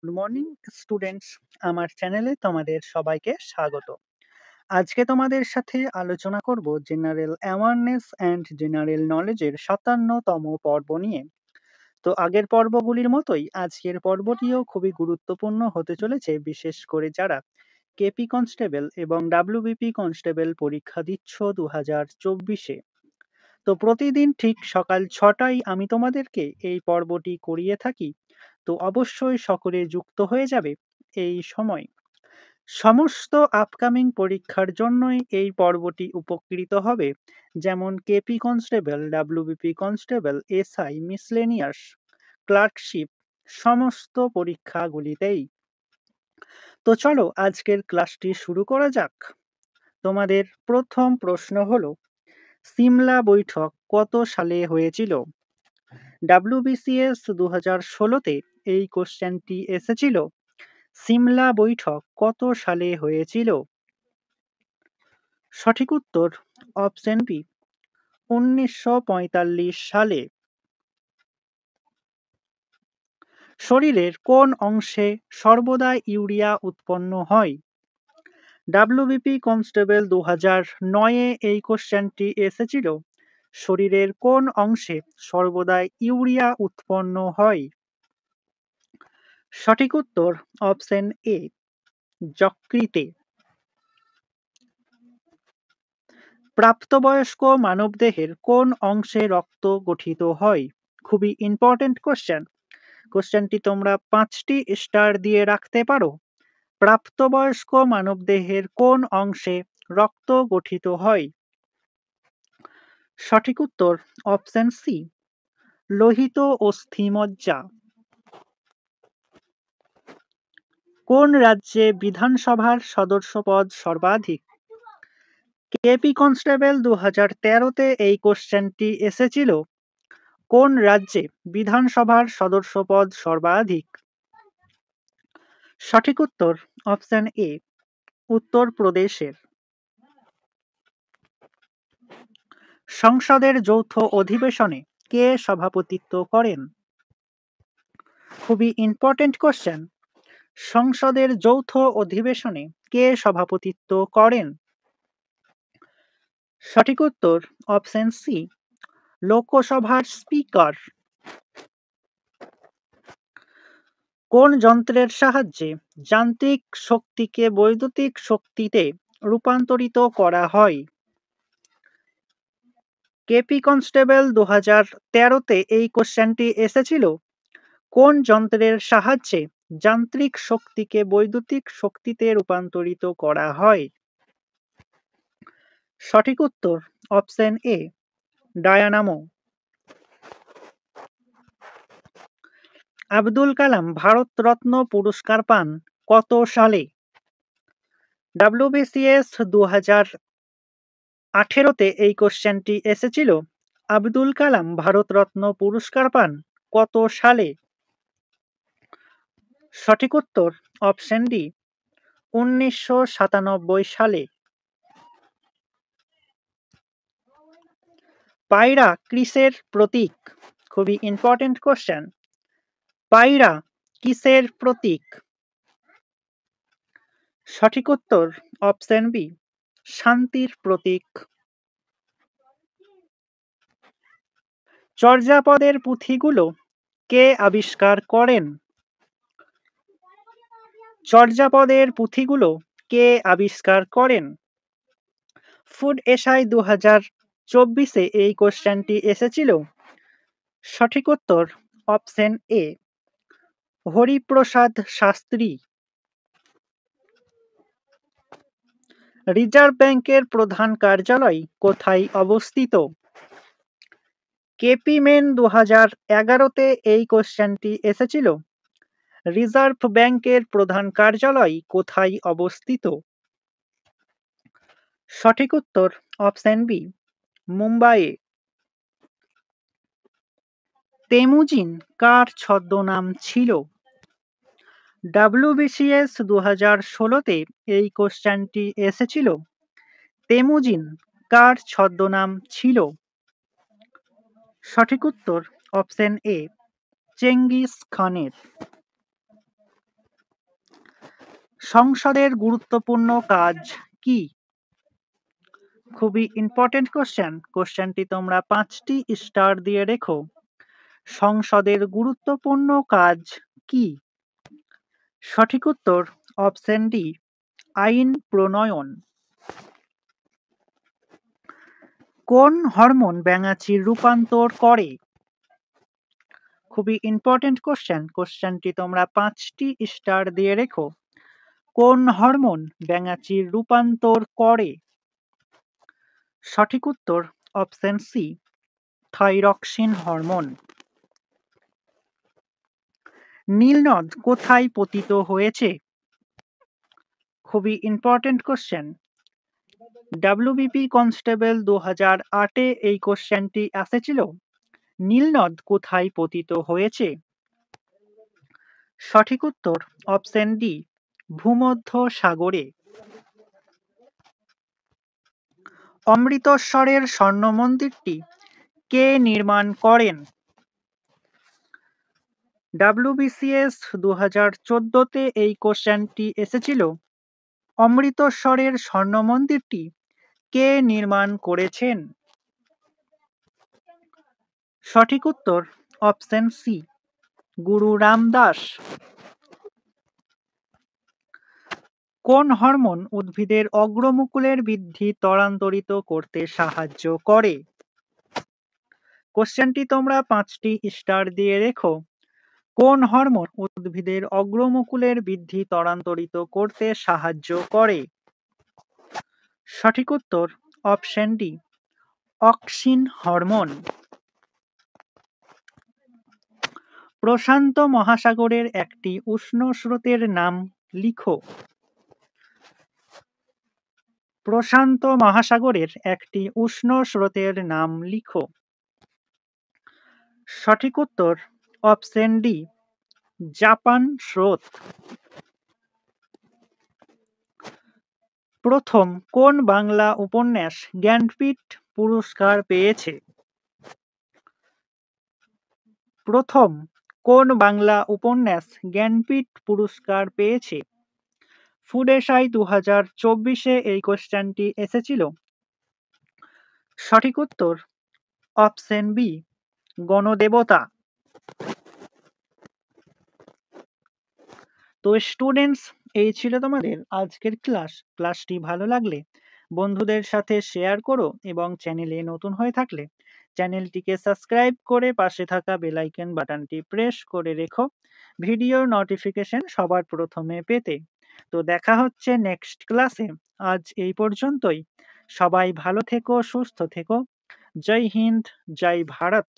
Morning students, আমার চ্যানেলে তোমাদের সবাইকে স্বাগত। আজকে তোমাদের সাথে আলোচনা করব জেনারেল অ্যাওয়ারনেস অ্যান্ড জেনারেল নলেজের ৫৭তম পর্ব নিয়ে। তো আগের পর্বগুলির মতোই আজকের পর্বটিও খুবই গুরুত্বপূর্ণ হতে চলেছে, বিশেষ করে যারা কেপি কনস্টেবল এবং ডাব্লিউবিপি কনস্টেবল পরীক্ষা দিচ্ছ 2024-এ। তো প্রতিদিন ঠিক সকাল ৬টায় আমি তোমাদেরকে এই পর্বটি করিয়ে থাকি। তো অবশ্যই সকলে যুক্ত হয়ে যাবে এই সময়। সমস্ত আপকামিং পরীক্ষার জন্যই এই পর্বটি উপকৃত হবে, যেমন KP constable, WBP constable, SI, miscellaneous, clerkship, সমস্ত পরীক্ষাগুলিতেই। তো চলো আজকের ক্লাসটি শুরু করা যাক। তোমাদের প্রথম প্রশ্ন হলো, সিমলা বৈঠক কত সালে হয়েছিল? ডাব্লিউবিসিএস 2016-তে এই কোশ্চেনটি এসেছিল। সিমলা বৈঠক কত সালে হয়েছিল? সঠিক উত্তর অপশন বি, 1945 সালে। শরীরের কোন অংশে সর্বদা ইউরিয়া উৎপন্ন হয়? ডাব্লিউবিপি কনস্টেবল 2009-এ এই কোশ্চেনটি এসেছিল। শরীরের কোন অংশে সর্বদা ইউরিয়া উৎপন্ন হয়? সঠিক উত্তর অপশন এ, যকৃতে। প্রাপ্তবয়স্ক মানবদেহের কোন অংশে রক্ত গঠিত হয়? খুবই ইম্পর্টেন্ট কোশ্চেন। কোশ্চেনটি তোমরা 5টি স্টার দিয়ে রাখতে পারো। প্রাপ্তবয়স্ক মানবদেহের কোন অংশে রক্ত গঠিত হয়? সঠিক উত্তর অপশন সি, লোহিত অস্থিমজ্জা। কোন রাজ্যে বিধানসভার সদস্যপদ সর্বাধিক? কেপি কনস্টেবল 2013-তে এই কোশ্চেনটি এসেছিল। কোন রাজ্যে বিধানসভার সদস্যপদ সর্বাধিক? সঠিক উত্তর অপশন এ, উত্তরপ্রদেশের। সংসদের যৌথ অধিবেশনে কে সভাপতিত্ব করেন? খুবই ইম্পর্টেন্ট কোশ্চেন। সংসদের যৌথ অধিবেশনে কে সভাপতিত্ব করেন? সঠিক উত্তর অপশন সি, লোকসভার স্পিকার। কোন যন্ত্রের সাহায্যে যান্ত্রিক শক্তিকে বৈদ্যুতিক শক্তিতে রূপান্তরিত করা হয়? কেপি কনস্টেবল 2013-তে এই কোশ্চেনটি এসেছিল। কোন যন্ত্রের সাহায্যে যান্ত্রিক শক্তিকে বৈদ্যুতিক শক্তিতে রূপান্তরিত করা হয়? সঠিক উত্তর option A, Dynamo. Abdul Kalam Bharat Ratna পুরস্কার পান কত সালে? ডাব্লিউবিসিএস 2018-তে এই কোশ্চেনটি এসেছিল। আব্দুল কালাম ভারতরত্ন পুরস্কার পান কত সালে? সঠিক উত্তর অপশন ডি, 1997 সালে। পায়রা কিসের প্রতীক? খুবই ইম্পর্টেন্ট কোশ্চেন। পায়রা কিসের প্রতীক? সঠিক উত্তর অপশন বি, শান্তির প্রতীক। চর্যাপদের পুঁথিগুলো কে আবিষ্কার করেন? চর্যাপদের পুঁথিগুলো কে আবিষ্কার করেন? ফুড এসআই 2024-এ এই কোশ্চেনটি এসেছিল। সঠিক উত্তর option A, Hariprasad Shastri. Reserve ব্যাংকের প্রধান কার্যালয় কোথায় অবস্থিত? কেপি মেন 2011-তে এই কোশ্চেনটি এসেছিল। রিজার্ভ ব্যাংকের প্রধান কার্যালয় কোথায় অবস্থিত? সঠিক উত্তর অপশন বি, মুম্বাইয়ে। তেমুজিন কার ছদ্মনাম ছিল? ডাব্লিউবিসিএস 2016-তে এই কোশ্চেনটি এসেছিল। তেমুজিন কার ছদ্মনাম ছিল? সঠিক উত্তর অপশন এ, চেঙ্গিস খানের। সংসদের গুরুত্বপূর্ণ কাজ কি? খুবই ইম্পর্টেন্ট কোশ্চেন। কোশ্চেনটি তোমরা 5টি স্টার দিয়ে রেখো। সংসদের গুরুত্বপূর্ণ কাজ কি? সঠিক উত্তর অপশন ডি, আইন প্রণয়ন। কোন হরমোন ব্যাঙাচির রূপান্তর করে? খুবই ইম্পর্টেন্ট কোশ্চেন। কোশ্চেনটি তোমরা 5টি স্টার দিয়ে রেখো। কোন হরমোন ব্যাঙাচির রূপান্তর করে? সঠিক উত্তর অপশন সি, থাইরক্সিন হরমোন। নীলনদ কোথায় পতিত হয়েছে? খুবই ইম্পর্টেন্ট কোশ্চেন। ডাব্লিউবিপি কনস্টেবল 2008-এ এই কোশ্চেনটি এসেছিল। নীলনদ কোথায় পতিত হয়েছে? সঠিক উত্তর অপশন ডি, ভূমধ্য সাগরে। অমৃতসরের স্বর্ণ মন্দিরটি কে নির্মাণ করেন? ডাব্লিউবিসিএস 2014-তে এই কোশ্চেনটি এসেছিল। অমৃতসরের স্বর্ণ মন্দিরটি কে নির্মাণ করেছেন? সঠিক উত্তর অপশন সি, গুরু রামদাস। কোন হরমোন উদ্ভিদের অগ্রমুকুলের বৃদ্ধি ত্বরান্বিত করতে সাহায্য করে? কোশ্চেনটি তোমরা 5টি স্টার দিয়ে রেখো। কোন হরমোন উদ্ভিদের অগ্রমুকুলের বৃদ্ধি ত্বরান্বিত করতে সাহায্য করে? সঠিক উত্তর অপশন ডি, অক্সিন হরমোন। প্রশান্ত মহাসাগরের একটি উষ্ণ স্রোতের নাম লিখো। প্রশান্ত মহাসাগরের একটি উষ্ণ স্রোতের নাম লিখো। সঠিক উত্তর অপশন ডি, জাপান স্রোত। প্রথম কোন বাংলা উপন্যাস জ্ঞানপীঠ পুরস্কার পেয়েছে? প্রথম কোন বাংলা উপন্যাস জ্ঞানপীঠ পুরস্কার পেয়েছে? ফুড এসআই 2024-এ এই কোশ্চেনটি এসেছিল। সঠিক উত্তর অপশন বি, গণদেবতা। তো স্টুডেন্টস, এই ছিল তোমাদের আজকের ক্লাস। ক্লাসটি ভালো লাগলে বন্ধুদের সাথে শেয়ার করো এবং চ্যানেলে নতুন হয়ে থাকলে চ্যানেলটিকে সাবস্ক্রাইব করে পাশে থাকা বেল আইকন বাটনটি প্রেস করে রেখো ভিডিওর নোটিফিকেশন সবার প্রথমে পেতে। তো দেখা হচ্ছে নেক্সট ক্লাসে। আজ এই পর্যন্তই। সবাই ভালো থেকো, সুস্থ থেকো। জয় হিন্দ, জয় ভারত।